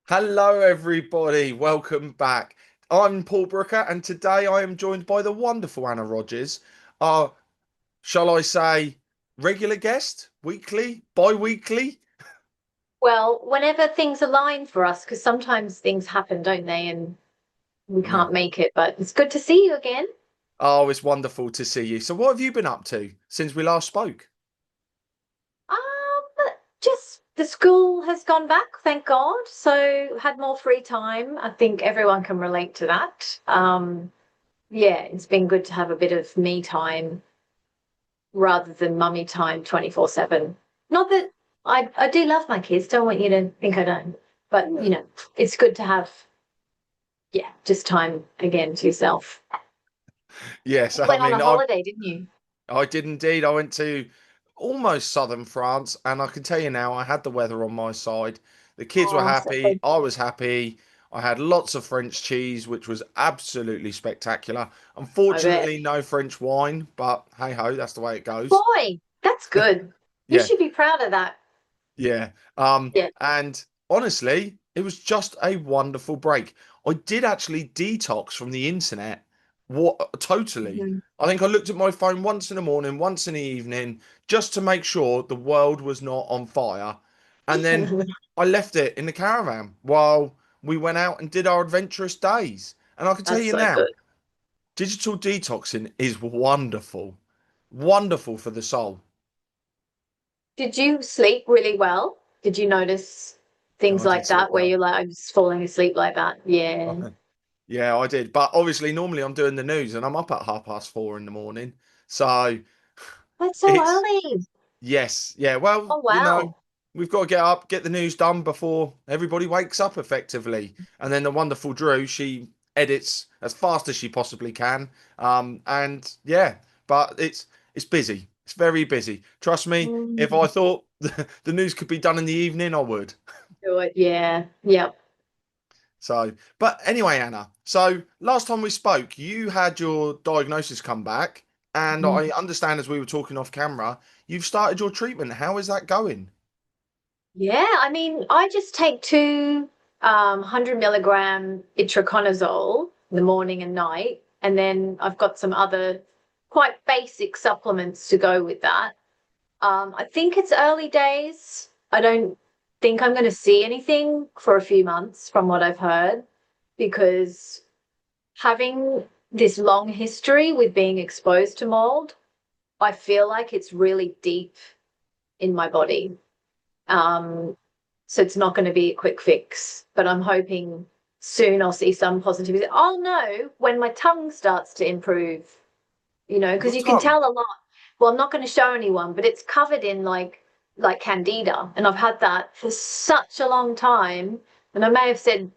Hello, everybody. Welcome back. I'm Paul Brooker, and today I am joined by the wonderful Anna Rodgers. Our, shall I say, regular guest, weekly, bi-weekly? Well, whenever things align for us, because sometimes things happen, don't they? And we Yeah. can't make it, but it's good to see you again. Oh, it's wonderful to see you. So, what have you been up to since we last spoke? Just the school has gone back, thank God. So had more free time. I think everyone can relate to that. Yeah, it's been good to have a bit of me time rather than mummy time 24/7. Not that I do love my kids, don't want you to think I don't. But it's good to have, yeah, just time again to yourself. Yes, You I went on a mean, I holiday, didn't you? I did indeed. I went to almost southern France, and I can tell you now, I had the weather on my side. The kids were Oh, happy. I was happy. I had lots of French cheese, which was absolutely spectacular. I bet. Unfortunately, no French wine, but hey ho, that's the way it goes. Boy, that's good. You Yeah, should be proud of that. yeah. Yeah. And honestly, it was just a wonderful break. I did actually detox from the internet. What totally. Mhm. I think I looked at my phone once in the morning, once in the evening, just to make sure the world was not on fire. And then I left it in the caravan while we went out and did our adventurous days. And I can tell That's you so now, good. digital detoxing is wonderful. Wonderful for the soul. Did you sleep really well? Did you notice Yeah, things I did like sleep that where well. you're like, I'm just falling asleep like that? Yeah. Yeah, I did. But obviously, normally I'm doing the news and I'm up at 4:30 in the morning. So That's so it's, early. yes, yeah. Well, Oh, wow. we've got to get up, get the news done before everybody wakes up effectively. And then the wonderful Drew, she edits as fast as she possibly can. And yeah, but it's busy. It's very busy. Trust me, if I Mm, thought the news could be done in the evening, I would. do it. Yeah. Yep. So, but anyway, Anna, so last time we spoke, you had your diagnosis come back, and Mhm. I understand as we were talking off camera, you've started your treatment. How is that going? Yeah. I mean, I just take two 100 milligram itraconazole in the morning and night. And then I've got some other quite basic supplements to go with that. I think it's early days. I don't think I'm going to see anything for a few months from what I've heard, because having this long history with being exposed to mold, I feel like it's really deep in my body. Um, so it's not going to be a quick fix, but I'm hoping soon I'll see some positivity. I'll know when my tongue starts to improve, Your because you can tongue. tell a lot. Well, I'm not going to show anyone, but it's covered in like candida, and I've had that for such a long time. And I may have said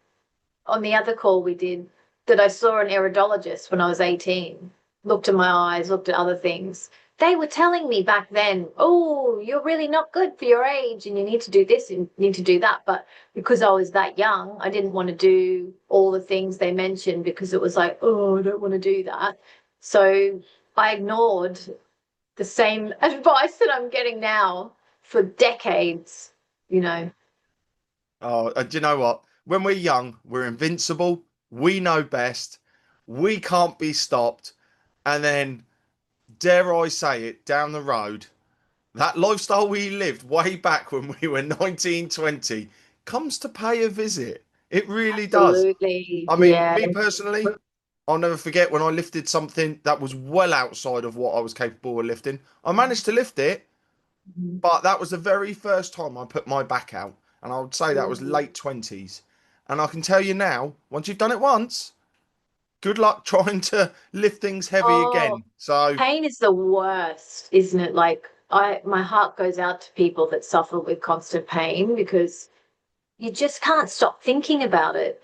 on the other call we did that I saw an iridologist when I was 18, looked at my eyes, looked at other things. They were telling me back then, oh, you're really not good for your age and you need to do this and you need to do that. But because I was that young, I didn't want to do all the things they mentioned because it was like, oh, I don't want to do that. So I ignored the same advice that I'm getting now for decades, you know. Oh, do you know what? When we're young, we're invincible. We know best. We can't be stopped. And then, dare I say it, down the road, that lifestyle we lived way back when we were 19, 20 comes to pay a visit. It really does. Absolutely. I mean, Yeah. me personally, I'll never forget when I lifted something that was well outside of what I was capable of lifting. I managed to lift it, but that was the very first time I put my back out. And I would say that was Mhm. late 20s. And I can tell you now, once you've done it once, good luck trying to lift things heavy Oh, again. So, pain is the worst, isn't it? Like my heart goes out to people that suffer with constant pain because you just can't stop thinking about it,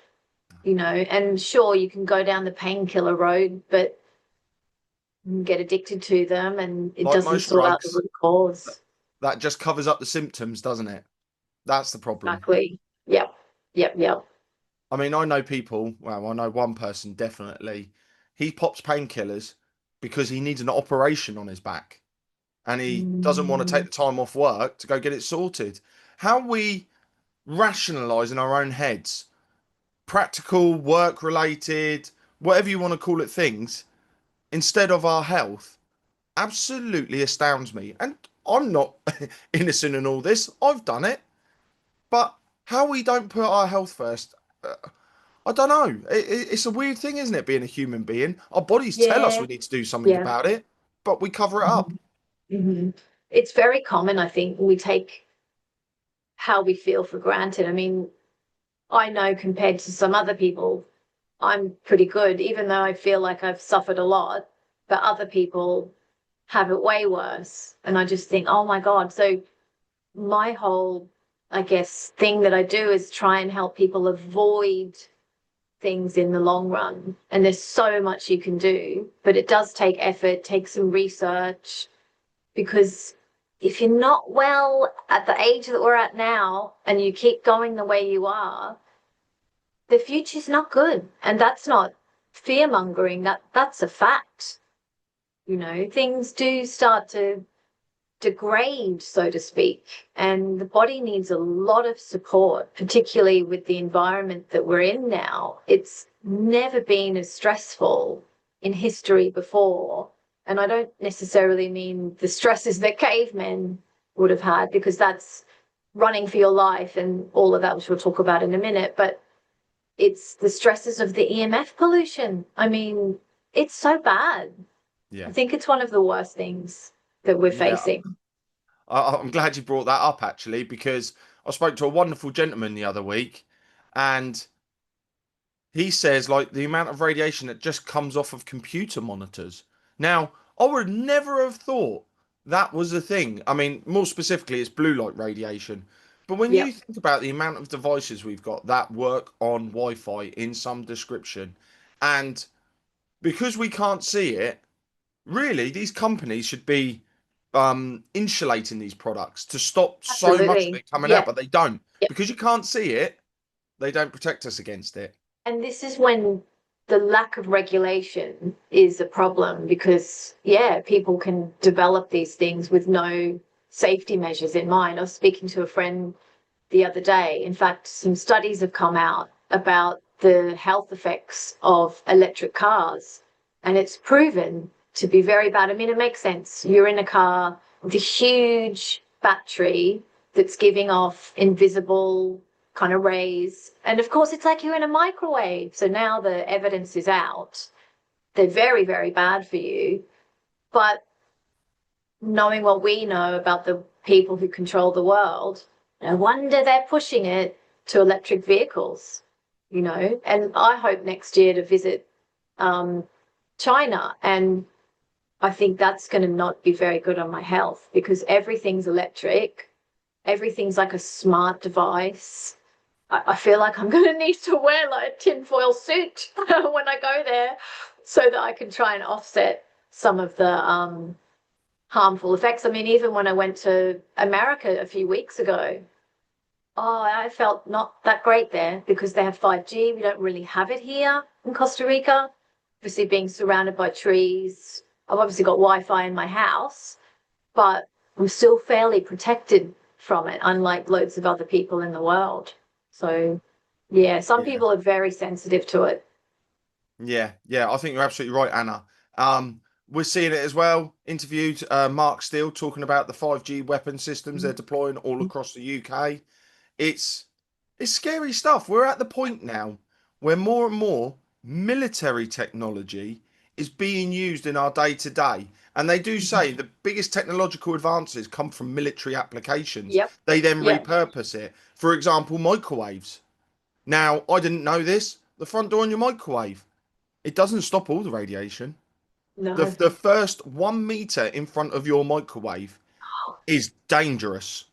And sure, you can go down the painkiller road, but you can get addicted to them and it like doesn't most sort out the drugs, root cause. that just covers up the symptoms, doesn't it? That's the problem. Exactly. Yep. Yep. Yep. I mean, I know people, well, I know one person definitely. He pops painkillers because he needs an operation on his back and he doesn't want to take Mm. the time off work to go get it sorted. How we rationalize in our own heads practical, work related, whatever you want to call it, things instead of our health absolutely astounds me. And I'm not innocent in all this. I've done it. But how we don't put our health first, I don't know. It's a weird thing, isn't it, being a human being? Our bodies tell us Yeah, we need to do something yeah. about it, but we cover it up. Mhm. Mhm. It's very common, I think. We take how we feel for granted. I mean, I know compared to some other people, I'm pretty good, even though I feel like I've suffered a lot, but other people have it way worse. And I just think, oh my God. So my whole, I guess, thing that I do is try and help people avoid things in the long run. And there's so much you can do, but it does take effort, take some research, because if you're not well at the age that we're at now and you keep going the way you are, the future's not good. And that's not fear mongering, that's a fact. You know, things do start to degrade, so to speak, and the body needs a lot of support, particularly with the environment that we're in now. It's never been as stressful in history before. And I don't necessarily mean the stresses that cavemen would have had, because that's running for your life and all of that, which we'll talk about in a minute. But it's the stresses of the EMF pollution. I mean, it's so bad. I Yeah. think it's one of the worst things that we're Yeah. facing. I'm glad you brought that up actually, because I spoke to a wonderful gentleman the other week and he says like the amount of radiation that just comes off of computer monitors. Now, I would never have thought that was a thing. I mean, more specifically, it's blue light radiation. But when you Yep. think about the amount of devices we've got that work on Wi-Fi in some description, and because we can't see it, really, these companies should be insulating these products to stop so much of Absolutely. it coming out, Yeah. but they don't. Yeah. Because you can't see it, they don't protect us against it. And this is when the lack of regulation is a problem, because, yeah, people can develop these things with no safety measures in mind. I was speaking to a friend the other day. In fact, some studies have come out about the health effects of electric cars, and it's proven to be very bad. I mean, it makes sense. You're in a car with a huge battery that's giving off invisible kind of rays. And of course, it's like you're in a microwave. So now the evidence is out. They're very, very bad for you. But knowing what we know about the people who control the world, no wonder they're pushing it to electric vehicles, you know. And I hope next year to visit um, China. And I think that's going to not be very good on my health, because everything's electric, everything's like a smart device. I feel like I'm going to need to wear like a tinfoil suit when I go there, so that I can try and offset some of the harmful effects. I mean, even when I went to America a few weeks ago, oh, I felt not that great there, because they have 5G. We don't really have it here in Costa Rica. Obviously, being surrounded by trees, I've obviously got Wi-Fi in my house, but I'm still fairly protected from it, unlike loads of other people in the world. So, yeah, some Yeah. people are very sensitive to it. Yeah, yeah, I think you're absolutely right, Anna. We're seeing it as well. Interviewed Mark Steele talking about the 5G weapon systems they're deploying all across the UK. It's it's scary stuff. We're at the point now where more and more military technology is being used in our day to day. And they do say the biggest technological advances come from military applications. Yep, They then yep. repurpose it. For example, microwaves. Now, I didn't know this. The front door on your microwave, it doesn't stop all the radiation. The No. the first 1 meter in front of your microwave is dangerous,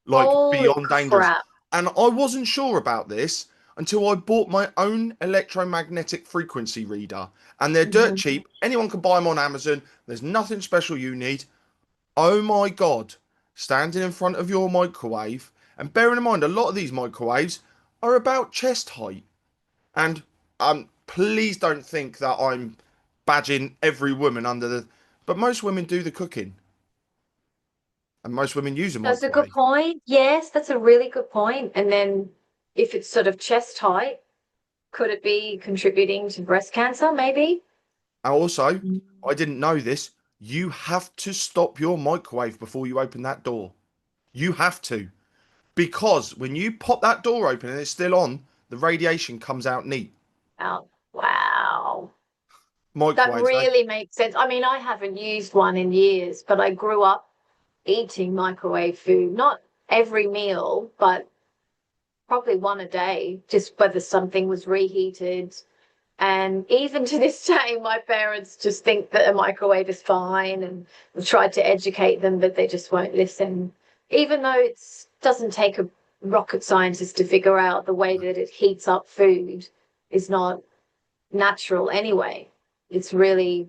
like Holy beyond dangerous. crap. And I wasn't sure about this until I bought my own electromagnetic frequency reader. And they're dirt Mhm. cheap. Anyone can buy them on Amazon. There's nothing special you need. Oh my God. Standing in front of your microwave, and bearing in mind, a lot of these microwaves are about chest height. And please don't think that I'm badging every woman under the. But most women do the cooking. And most women use a That's a good microwave. point. Yes, that's a really good point. And then if it's sort of chest height, could it be contributing to breast cancer, maybe? And also, Mm. I didn't know this. You have to stop your microwave before you open that door. You have to. Because when you pop that door open and it's still on, the radiation comes out neat. Oh, wow. That Microwaves, eh? really makes sense. I mean, I haven't used one in years, but I grew up eating microwave food, not every meal, but probably one a day, just whether something was reheated. And even to this day, my parents just think that a microwave is fine, and I've tried to educate them, but they just won't listen. Even though it doesn't take a rocket scientist to figure out the way that it heats up food is not natural anyway. It's really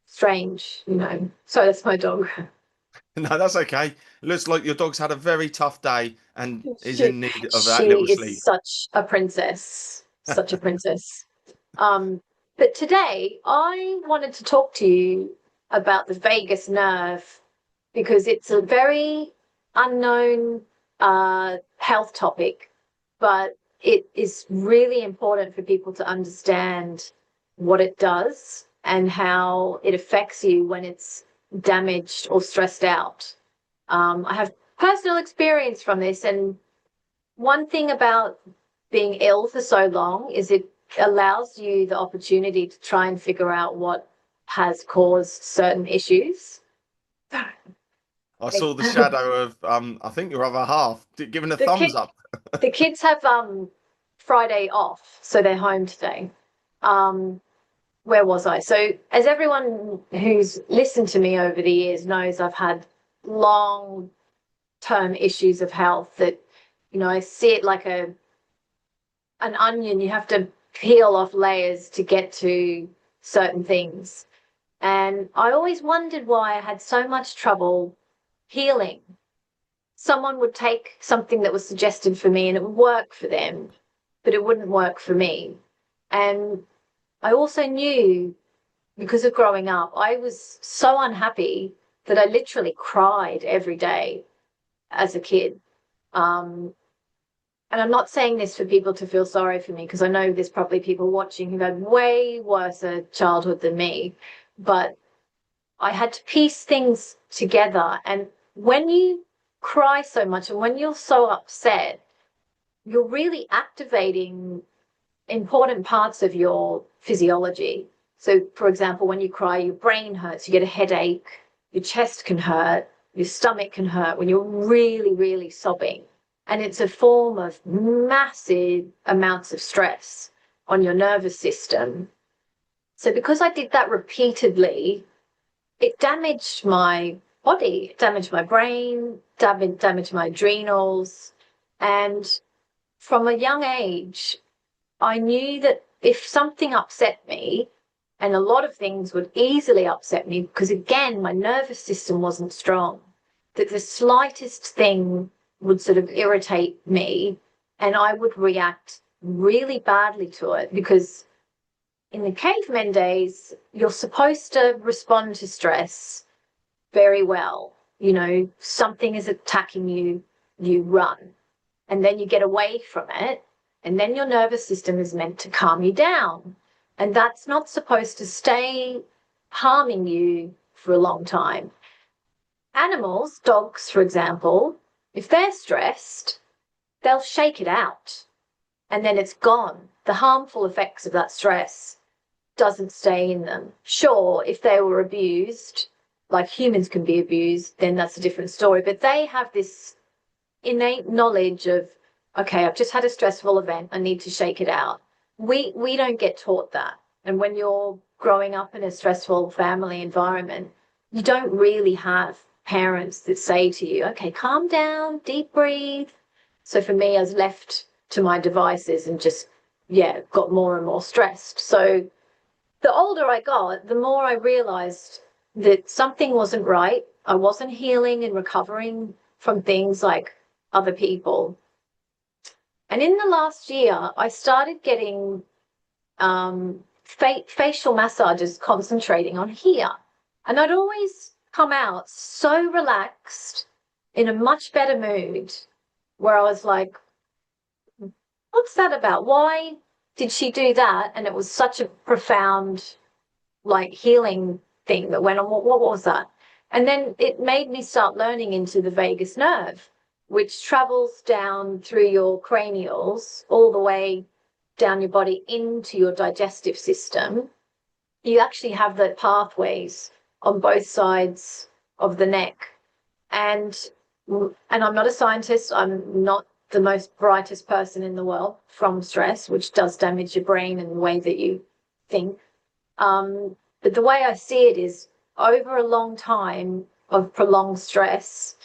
strange, you know. So that's my dog. No, that's okay. It looks like your dog's had a very tough day and is She in need of that little she is sleep. such a princess, such a princess. Um, but today I wanted to talk to you about the vagus nerve because it's a very unknown health topic, but it is really important for people to understand what it does and how it affects you when it's damaged or stressed out. I have personal experience from this, and one thing about being ill for so long is it allows you the opportunity to try and figure out what has caused certain issues. I Like, saw the shadow of I think your other half giving a the kid thumbs up. the kids have Friday off, so they're home today. Um, where was I? So as everyone who's listened to me over the years knows, I've had long term issues of health that, you know, I see it like an onion. You have to peel off layers to get to certain things. And I always wondered why I had so much trouble healing. Someone would take something that was suggested for me and it would work for them, but it wouldn't work for me. And I also knew, because of growing up, I was so unhappy that I literally cried every day as a kid. Um, and I'm not saying this for people to feel sorry for me, because I know there's probably people watching who've had way worse a childhood than me, but I had to piece things together. And when you cry so much and when you're so upset, you're really activating important parts of your physiology. So, for example, when you cry, your brain hurts, you get a headache, your chest can hurt, your stomach can hurt when you're really, really sobbing. And it's a form of massive amounts of stress on your nervous system. So, because I did that repeatedly, it damaged my body, it damaged my brain, damaged my adrenals. And from a young age, I knew that if something upset me, and a lot of things would easily upset me because, again, my nervous system wasn't strong, that the slightest thing would sort of irritate me and I would react really badly to it. Because in the cavemen days, you're supposed to respond to stress very well. You know, something is attacking you, you run, and then you get away from it, and then your nervous system is meant to calm you down. And that's not supposed to stay harming you for a long time. Animals, dogs, for example, if they're stressed, they'll shake it out and then it's gone. The harmful effects of that stress doesn't stay in them. Sure, if they were abused, like humans can be abused, then that's a different story. But they have this innate knowledge of, okay, I've just had a stressful event, I need to shake it out. We don't get taught that. And when you're growing up in a stressful family environment, you don't really have parents that say to you, okay, calm down, deep breathe. So for me, I was left to my devices and just, yeah, got more and more stressed. So the older I got, the more I realized that something wasn't right. I wasn't healing and recovering from things like other people. And in the last year, I started getting facial massages concentrating on here. And I'd always come out so relaxed in a much better mood, where I was like, what's that about? Why did she do that? And it was such a profound, like, healing thing that went on. What was that? And then it made me start learning into the vagus nerve, which travels down through your cranials all the way down your body into your digestive system. You actually have the pathways on both sides of the neck. And I'm not a scientist. I'm not the most brightest person in the world from stress, which does damage your brain and the way that you think. But the way I see it is over a long time of prolonged stress,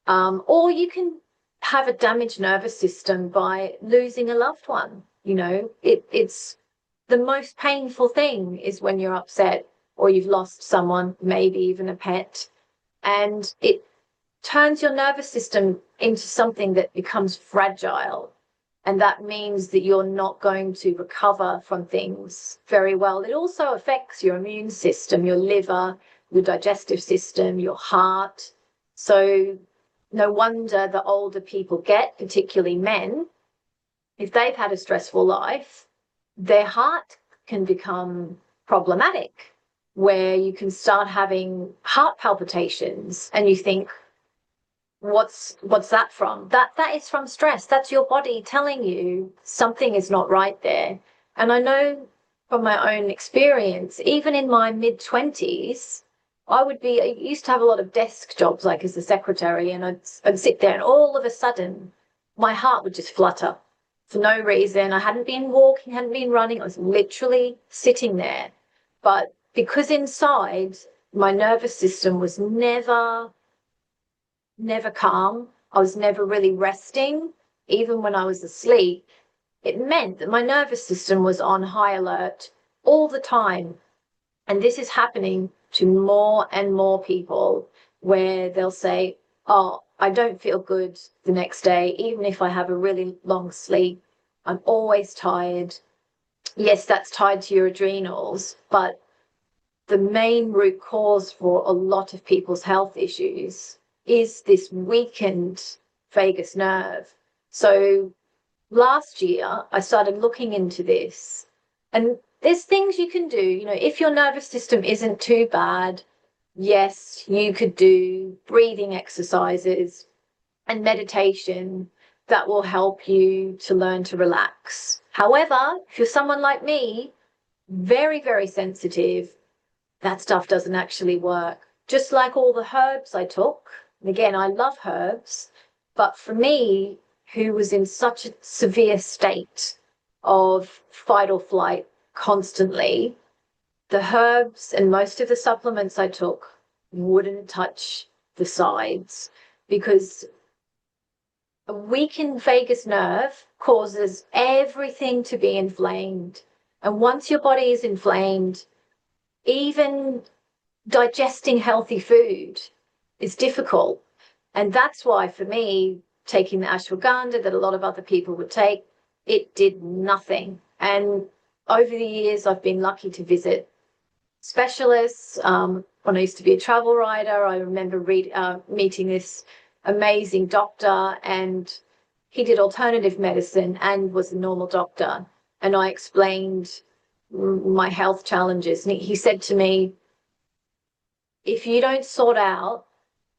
or you can have a damaged nervous system by losing a loved one. It's the most painful thing is when you're upset or you've lost someone, maybe even a pet, and it turns your nervous system into something that becomes fragile. And that means that you're not going to recover from things very well. It also affects your immune system, your liver, your digestive system, your heart. So no wonder the older people get, particularly men, if they've had a stressful life, their heart can become problematic, where you can start having heart palpitations and you think, what's that from? That is from stress. That's your body telling you something is not right there. And I know from my own experience, even in my mid-20s, I used to have a lot of desk jobs, like as a secretary, and I'd sit there and all of a sudden my heart would just flutter for no reason. I hadn't been walking, hadn't been running. I was literally sitting there. But because inside my nervous system was never calm. I was never really resting, even when I was asleep. It meant that my nervous system was on high alert all the time. And this is happening to more and more people, where they'll say, oh, I don't feel good the next day, even if I have a really long sleep. I'm always tired. Yes, that's tied to your adrenals, but the main root cause for a lot of people's health issues is this weakened vagus nerve. So last year, I started looking into this, and there's things you can do. If your nervous system isn't too bad, yes, you could do breathing exercises and meditation that will help you to learn to relax. However, if you're someone like me, very, very sensitive, that stuff doesn't actually work. Just like all the herbs I took. And again, I love herbs, but for me, who was in such a severe state of fight or flight constantly, the herbs and most of the supplements I took wouldn't touch the sides, because a weakened vagus nerve causes everything to be inflamed. And once your body is inflamed, even digesting healthy food is difficult. And that's why, for me, taking the ashwagandha that a lot of other people would take, it did nothing. And over the years, I've been lucky to visit specialists. When I used to be a travel writer, I remember meeting this amazing doctor, and he did alternative medicine and was a normal doctor. And I explained my health challenges. And he said to me, if you don't sort out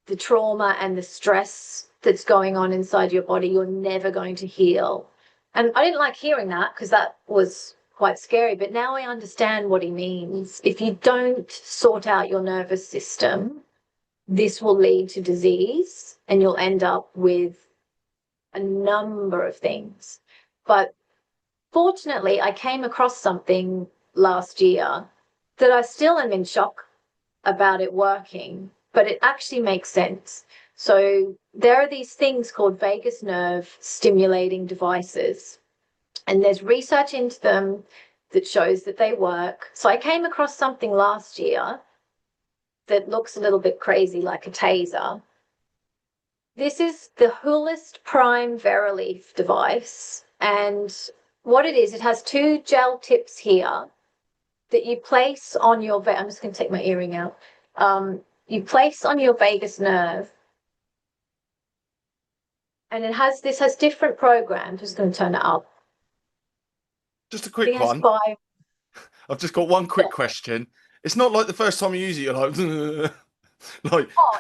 the trauma and the stress that's going on inside your body, you're never going to heal. And I didn't like hearing that, because that was quite scary. But now I understand what he means. If you don't sort out your nervous system, this will lead to disease and you'll end up with a number of things. But fortunately, I came across something last year that I still am in shock about it working, but it actually makes sense. So there are these things called vagus nerve stimulating devices, and there's research into them that shows that they work. So I came across something last year that looks a little bit crazy, like a taser. This is the Hulist Prime Verilief device, and what it is, it has two gel tips here that you place on your, I'm just going to take my earring out. You place on your vagus nerve, And this has different programs. I'm just going to turn it up. Just a I think quick it has one. 5. I've just got one Yeah. quick question. It's not like the first time you use it, you're like, like, Oh,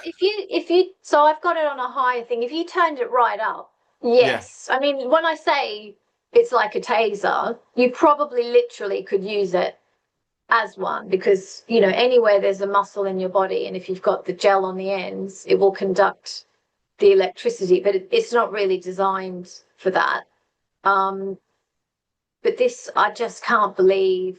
so I've got it on a higher thing. If you turned it right up, yeah, yes. I mean, when I say it's like a taser, you probably literally could use it as one because, anywhere there's a muscle in your body, and if you've got the gel on the ends, it will conduct the electricity, but it's not really designed for that. Um, but this, I just can't believe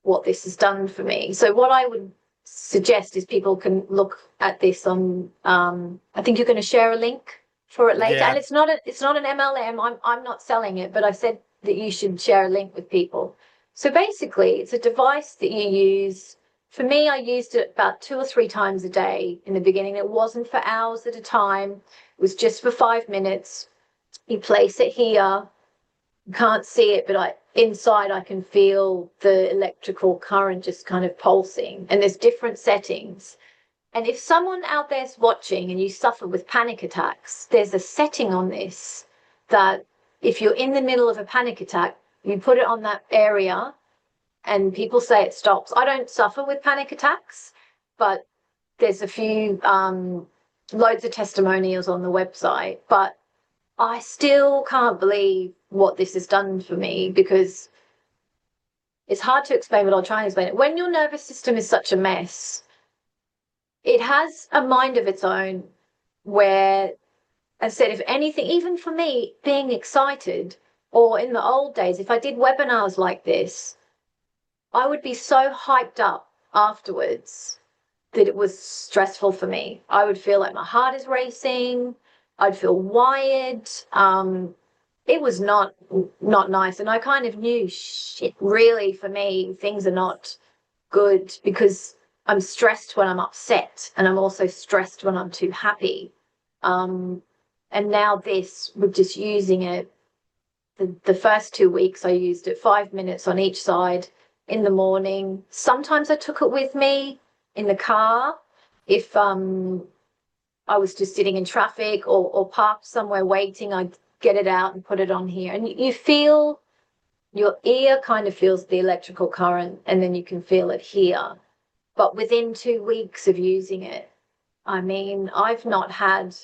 what this has done for me. So what I would suggest is people can look at this on. I think you're going to share a link for it later, yeah, and it's not an MLM. I'm not selling it, but I said that you should share a link with people. So basically, it's a device that you use. For me, I used it about 2 or 3 times a day in the beginning. It wasn't for hours at a time. It was just for 5 minutes. You place it here. You can't see it, but inside I can feel the electrical current just kind of pulsing. And there's different settings. And if someone out there's watching and you suffer with panic attacks, there's a setting on this that if you're in the middle of a panic attack, you put it on that area and people say it stops. I don't suffer with panic attacks, but there's a few loads of testimonials on the website. But I still can't believe what this has done for me because it's hard to explain, but I'll try and explain it. When your nervous system is such a mess, it has a mind of its own where, as I said, if anything, even for me, being excited, or in the old days, if I did webinars like this, I would be so hyped up afterwards that it was stressful for me. I would feel like my heart is racing. I'd feel wired. It was not nice, and I kind of knew, shit, really, for me, things are not good because I'm stressed when I'm upset, and I'm also stressed when I'm too happy. Um, and now this, with just using it, the first 2 weeks I used it 5 minutes on each side in the morning. Sometimes I took it with me in the car if I was just sitting in traffic or parked somewhere waiting. I'd get it out and put it on here, and you feel your ear kind of feels the electrical current, and then you can feel it here. But within 2 weeks of using it, I mean, I've not had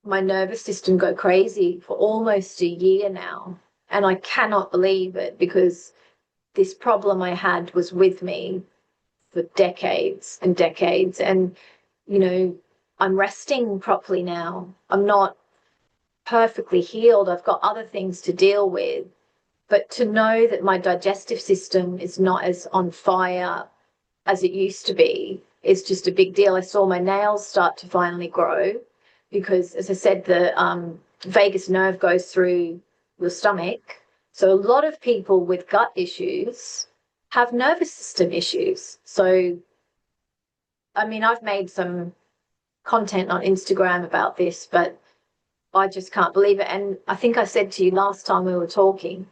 my nervous system go crazy for almost a year now. And I cannot believe it because this problem I had was with me for decades and decades. And, I'm resting properly now. I'm not perfectly healed. I've got other things to deal with. But to know that my digestive system is not as on fire as it used to be is just a big deal. I saw my nails start to finally grow because, as I said, the vagus nerve goes through your stomach. So a lot of people with gut issues have nervous system issues. So, I mean, I've made some content on Instagram about this, but I just can't believe it. And I think I said to you last time we were talking,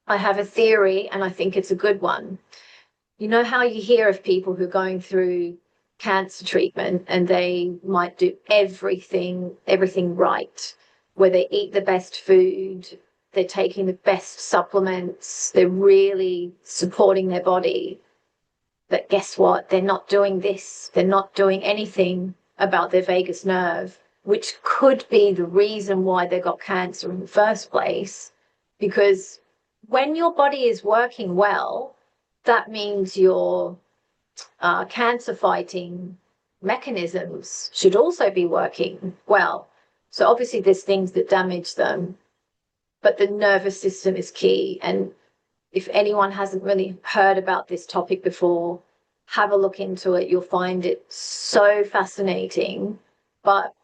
I have a theory and I think it's a good one. You know how you hear of people who are going through cancer treatment and they might do everything right, where they eat the best food, they're taking the best supplements, they're really supporting their body. But guess what? They're not doing this. They're not doing anything about their vagus nerve, which could be the reason why they got cancer in the first place. Because when your body is working well, that means your cancer fighting mechanisms should also be working well. So obviously there's things that damage them, but the nervous system is key. And if anyone hasn't really heard about this topic before, have a look into it. You'll find it so fascinating. But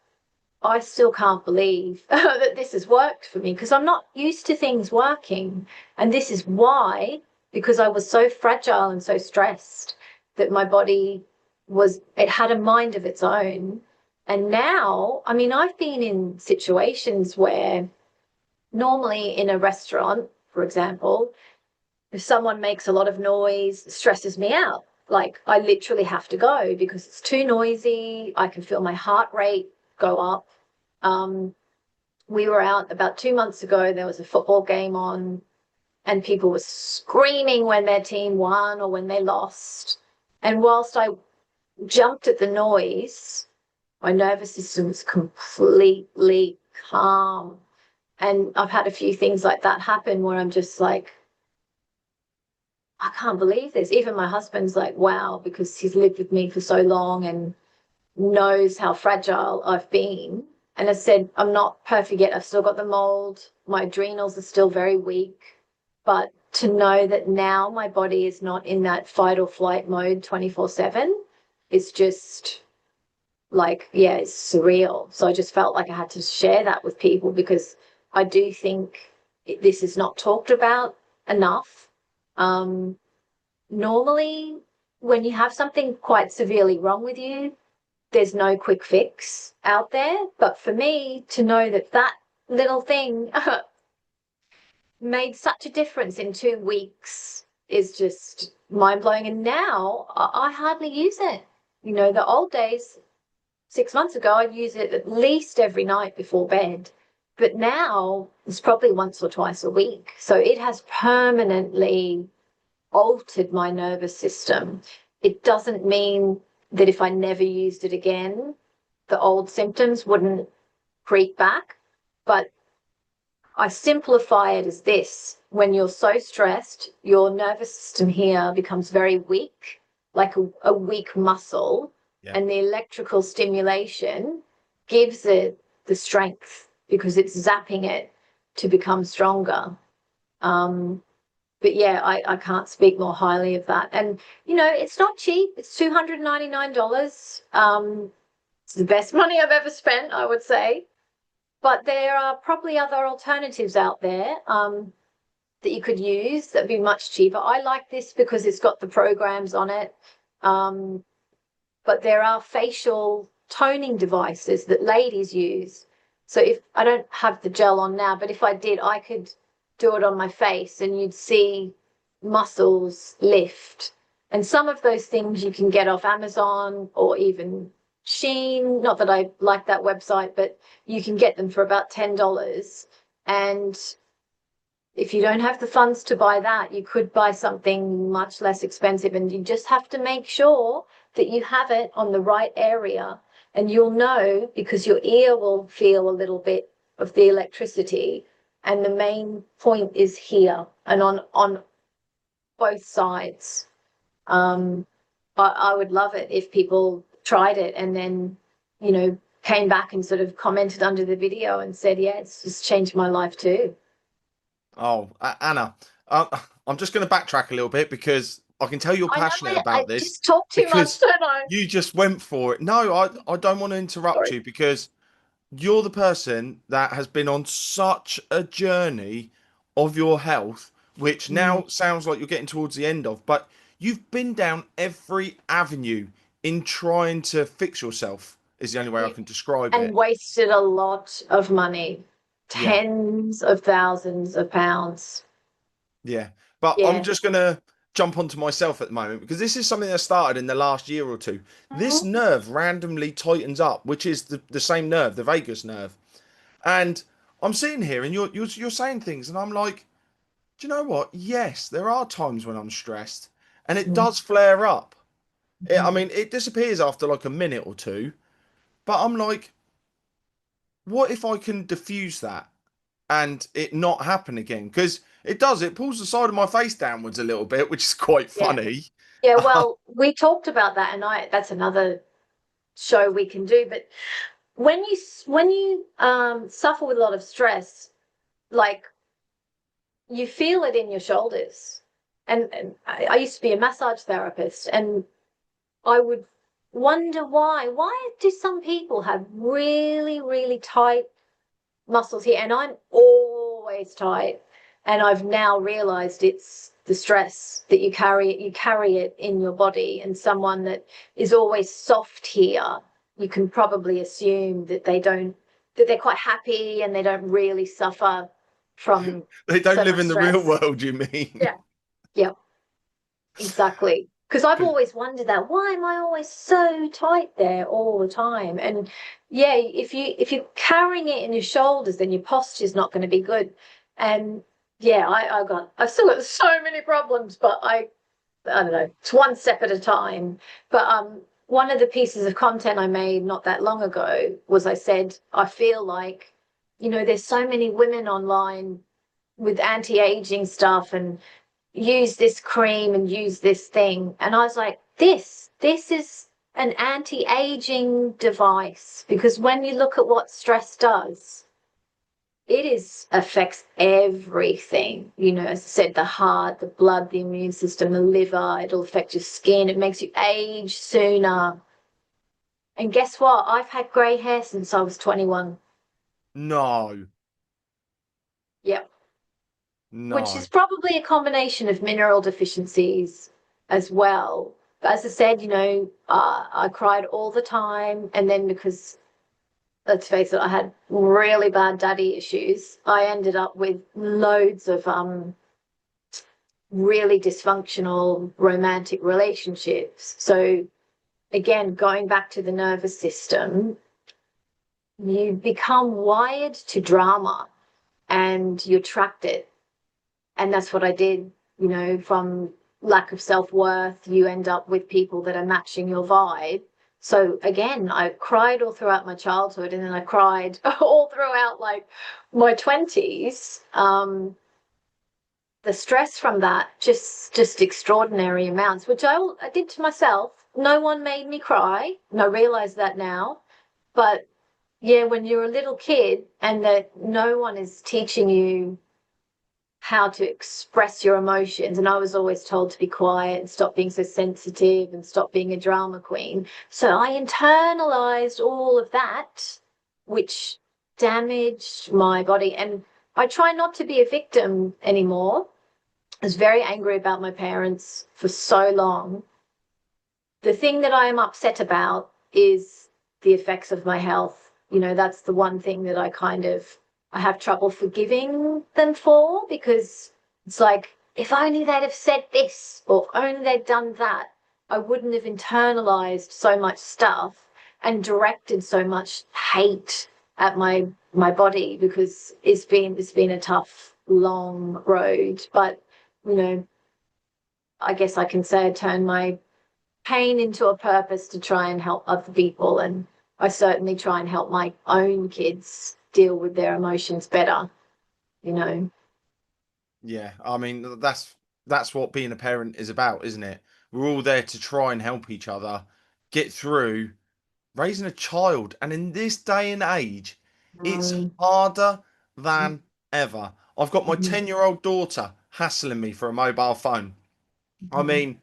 I still can't believe that this has worked for me because I'm not used to things working. And this is why, because I was so fragile and so stressed that my body it had a mind of its own. And now, I mean, I've been in situations where normally in a restaurant, for example, if someone makes a lot of noise, it stresses me out. Like I literally have to go because it's too noisy. I can feel my heart rate go up. Um, we were out about 2 months ago. There was a football game on, and people were screaming when their team won or when they lost. And whilst I jumped at the noise, my nervous system was completely calm. And I've had a few things like that happen where I'm just like, I can't believe this. Even my husband's like, wow, because he's lived with me for so long and knows how fragile I've been. And I said, I'm not perfect yet. I've still got the mold. My adrenals are still very weak. But to know that now my body is not in that fight or flight mode 24/7 is just like, yeah, it's surreal. So I just felt like I had to share that with people because I do think this is not talked about enough. Um, Normally, when you have something quite severely wrong with you, there's no quick fix out there. But for me to know that that little thing made such a difference in 2 weeks is just mind blowing. And now I hardly use it. You know, the old days, 6 months ago, I'd use it at least every night before bed. But now it's probably once or twice a week. So it has permanently altered my nervous system. It doesn't mean that if I never used it again, the old symptoms wouldn't creep back. But I simplify it as this: when you're so stressed, your nervous system here becomes very weak, like a weak muscle, Yeah. and the electrical stimulation gives it the strength because it's zapping it to become stronger. Um, but yeah, I can't speak more highly of that. And you know, it's not cheap. It's $299. It's the best money I've ever spent, I would say. But there are probably other alternatives out there that you could use that'd be much cheaper. I like this because it's got the programs on it. Um, but there are facial toning devices that ladies use. So if I don't have the gel on now, but if I did, I could do it on my face and you'd see muscles lift. And some of those things you can get off Amazon or even Shein. Not that I like that website, but you can get them for about $10. And if you don't have the funds to buy that, you could buy something much less expensive, and you just have to make sure that you have it on the right area. And you'll know because your ear will feel a little bit of the electricity. And the main point is here and on both sides. Um, I would love it if people tried it and then, you know, came back and sort of commented under the video and said, yeah, it's just changed my life too. Oh, Anna, I'm just going to backtrack a little bit because I can tell you're I know passionate I about this just talk too much, because don't I? you just went for it. No, I don't want to interrupt Sorry. you because you're the person that has been on such a journey of your health, which Mm. now sounds like you're getting towards the end of, but you've been down every avenue in trying to fix yourself, is the only way I Yeah. can describe And it. wasted a lot of money, Yeah. tens of thousands of pounds. Yeah, but I'm Yeah. just gonna jump onto myself at the moment because this is something that started in the last year or two. This Mhm. nerve randomly tightens up, which is the same nerve, the vagus nerve. And I'm sitting here and you're saying things, and I'm like, do you know what? Yes, there are times when I'm stressed, and it Mhm. does flare up. I mean, it disappears after like a minute or two, but I'm like, what if I can diffuse that and it not happen again? Because it does. It pulls the side of my face downwards a little bit, which is quite Yeah. funny. Yeah. Well, we talked about that, and I that's another show we can do. But when you suffer with a lot of stress, like you feel it in your shoulders. And I used to be a massage therapist, and I would wonder why. Why do some people have really, really tight muscles here? And I'm always tight. And I've now realized it's the stress that you carry. You carry it in your body. And someone that is always soft here, you can probably assume that that they're quite happy and they don't really suffer from They don't so live much in the real stress. world, you mean? Yeah. Yeah, exactly. Because I've always wondered that, why am I always so tight there all the time? And yeah, if you're carrying it in your shoulders, then your posture's not going to be good. And yeah, I've still got so many problems, but I don't know, it's one step at a time. But one of the pieces of content I made not that long ago was I said, I feel like, there's so many women online with anti-aging stuff and use this cream and use this thing. And I was like, this is an anti-aging device, because when you look at what stress does, it is affects everything. As I said, the heart, the blood, the immune system, the liver, it'll affect your skin. It makes you age sooner. And guess what? I've had grey hair since I was 21. No, Yep. Which no. is probably a combination of mineral deficiencies as well. But as I said, I cried all the time. And then because, let's face it, I had really bad daddy issues, I ended up with loads of really dysfunctional romantic relationships. So again, going back to the nervous system, you become wired to drama and you attract it. And that's what I did, from lack of self-worth, you end up with people that are matching your vibe. So again, I cried all throughout my childhood, and then I cried all throughout like my 20s. The stress from that, just extraordinary amounts, which I did to myself. No one made me cry, and I realize that now. But yeah, when you're a little kid and that no one is teaching you how to express your emotions. And I was always told to be quiet and stop being so sensitive and stop being a drama queen. So I internalized all of that, which damaged my body. And I try not to be a victim anymore. I was very angry about my parents for so long. The thing that I am upset about is the effects of my health. That's the one thing that I have trouble forgiving them for, because it's like, if only they'd have said this, or if only they'd done that, I wouldn't have internalized so much stuff and directed so much hate at my body, because it's been a tough, long road. But, you know, I guess I can say I turned my pain into a purpose to try and help other people. And I certainly try and help my own kids deal with their emotions better, you know. Yeah, I mean that's what being a parent is about, isn't it? We're all there to try and help each other get through raising a child, and in this day and age, it's Mm, harder than ever. I've got my mhm, 10-year-old daughter hassling me for a mobile phone. I mhm. mean,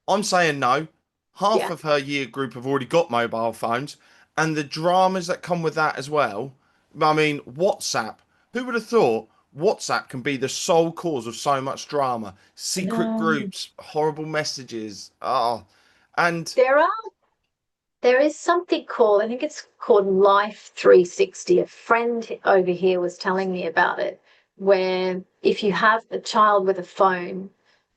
I'm saying no. Half Yeah. of her year group have already got mobile phones, and the dramas that come with that as well. I mean, WhatsApp. Who would have thought WhatsApp can be the sole cause of so much drama? Secret No. groups, horrible messages. Oh, and There are There is something called, I think it's called Life 360. A friend over here was telling me about it, where if you have a child with a phone,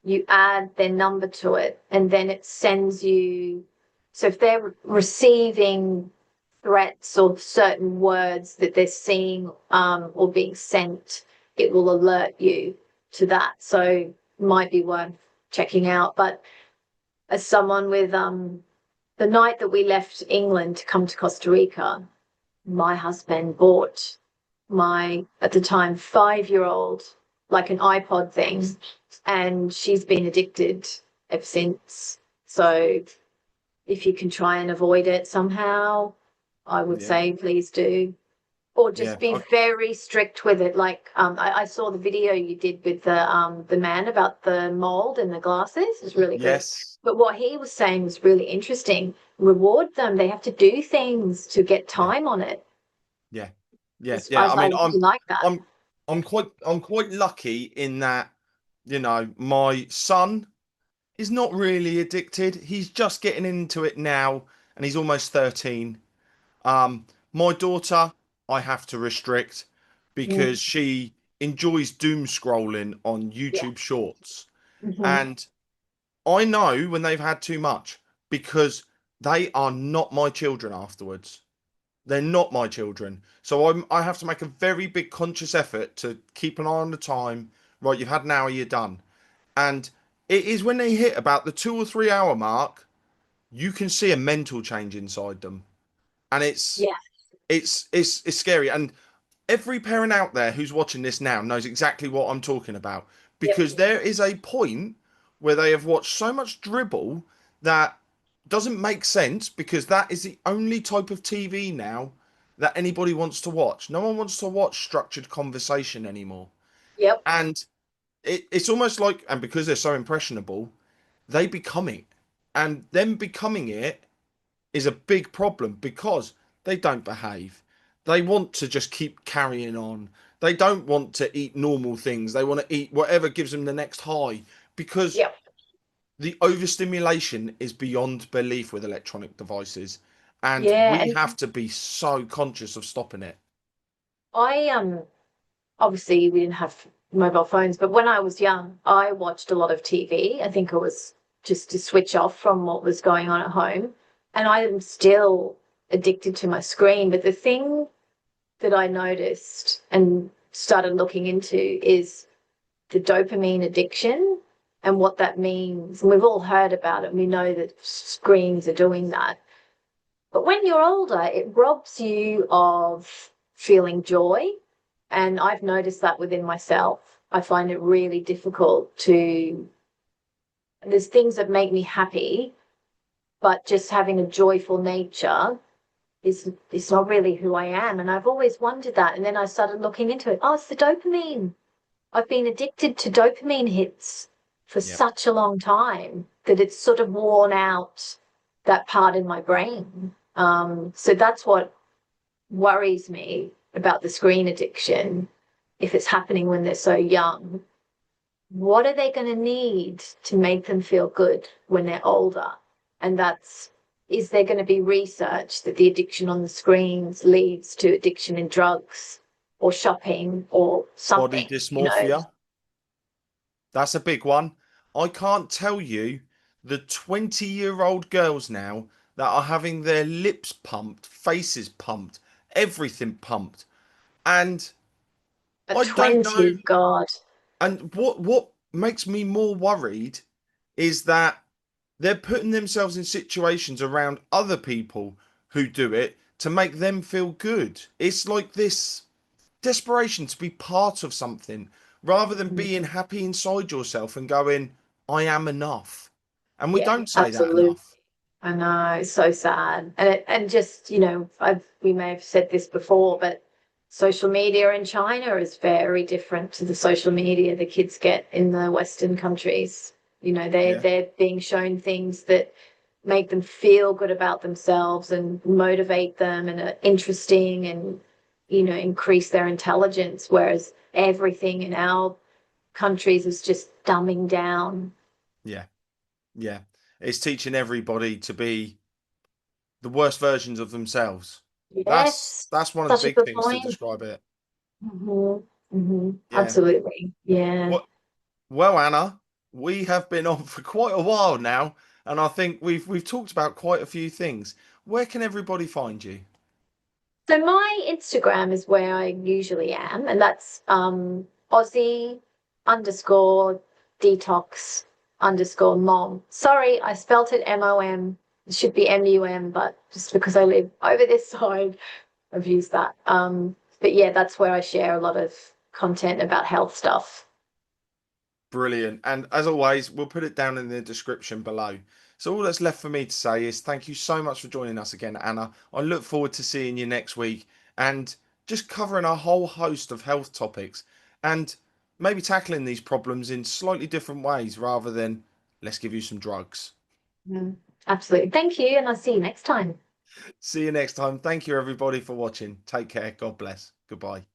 you add their number to it, and then it sends you. So if they're receiving threats or certain words that they're seeing, or being sent, it will alert you to that. So might be worth checking out. But as someone with the night that we left England to come to Costa Rica, my husband bought my, at the time, 5-year-old, like an iPod thing, and she's been addicted ever since. So if you can try and avoid it somehow, I would yeah, say please do. Or yeah, just be very strict with it. Like I saw the video you did with the man about the mold and the glasses. It's really good. yes, But what he was saying was really interesting. Reward them. They have to do things to get yeah, time on it. yeah, yeah, I yeah. was I like, mean, I really like that. I'm, I'm quite lucky in that, my son is not really addicted. He's just getting into it now, and he's almost 13. My daughter, I have to restrict Mm, because she enjoys doom scrolling on yeah. YouTube Shorts, Hmm. and I know when they've had too much because they are not my children afterwards. They're not my children. So I have to make a very big conscious effort to keep an eye on the time. Right, you've had an hour, you're done. And it is when they hit about the 2 or 3 hour mark, you can see a mental change inside them. And Yeah. it's scary. And every parent out there who's watching this now knows exactly what I'm talking about, Yep. because there is a point where they have watched so much dribble that doesn't make sense, because that is the only type of TV now that anybody wants to watch. No one wants to watch structured conversation anymore. Yep. And it's almost like, and because they're so impressionable, they become it. And them becoming it is a big problem because they don't behave. They want to just keep carrying on. They don't want to eat normal things. They want to eat whatever gives them the next high, because Yep. the overstimulation is beyond belief with electronic devices. And Yeah. we And have to be so conscious of stopping it. I obviously we didn't have mobile phones, but when I was young, I watched a lot of TV. I think it was just to switch off from what was going on at home. And I am still addicted to my screen. But the thing that I noticed and started looking into is the dopamine addiction and what that means. And we've all heard about it. And we know that screens are doing that. But when you're older, it robs you of feeling joy. And I've noticed that within myself. I find it really difficult to, there's things that make me happy, but just having a joyful nature is it's not really who I am. And I've always wondered that. And then I started looking into it. Oh, it's the dopamine. I've been addicted to dopamine hits for Yeah. such a long time that it's sort of worn out that part in my brain. So that's what worries me about the screen addiction. If it's happening when they're so young, what are they going to need to make them feel good when they're older? And that's, is there going to be research that the addiction on the screens leads to addiction in drugs or shopping or Body something, you know? dysmorphia. That's a big one. I can't tell you the 20-year-old girls now that are having their lips pumped, faces pumped, everything pumped. And At I don't 20, know. God. And what makes me more worried is that they're putting themselves in situations around other people who do it to make them feel good. It's like this desperation to be part of something rather than Mhm. being happy inside yourself and going, I am enough. And we Yeah, don't say that absolutely. enough. I know, it's so sad. And just, we may have said this before, but social media in China is very different to the social media the kids get in the Western countries. Yeah. They're being shown things that make them feel good about themselves and motivate them and are interesting and, increase their intelligence, whereas everything in our countries is just dumbing down. Yeah. Yeah. It's teaching everybody to be the worst versions of themselves. That's Yes, that's one of the such a big good things to point. describe it. Yeah. Absolutely. Yeah. What Well, Anna, we have been on for quite a while now, and I think we've talked about quite a few things. Where can everybody find you? So my Instagram is where I usually am, and that's Aussie underscore detox underscore mom. Sorry, I spelt it MOM. It should be MUM, but just because I live over this side, I've used that. But yeah, that's where I share a lot of content about health stuff. Brilliant. And as always, we'll put it down in the description below. So all that's left for me to say is thank you so much for joining us again, Anna. I look forward to seeing you next week and just covering a whole host of health topics and maybe tackling these problems in slightly different ways rather than let's give you some drugs. Mm, absolutely. Thank you, and I'll see you next time. See you next time. Thank you, everybody, for watching. Take care. God bless. Goodbye.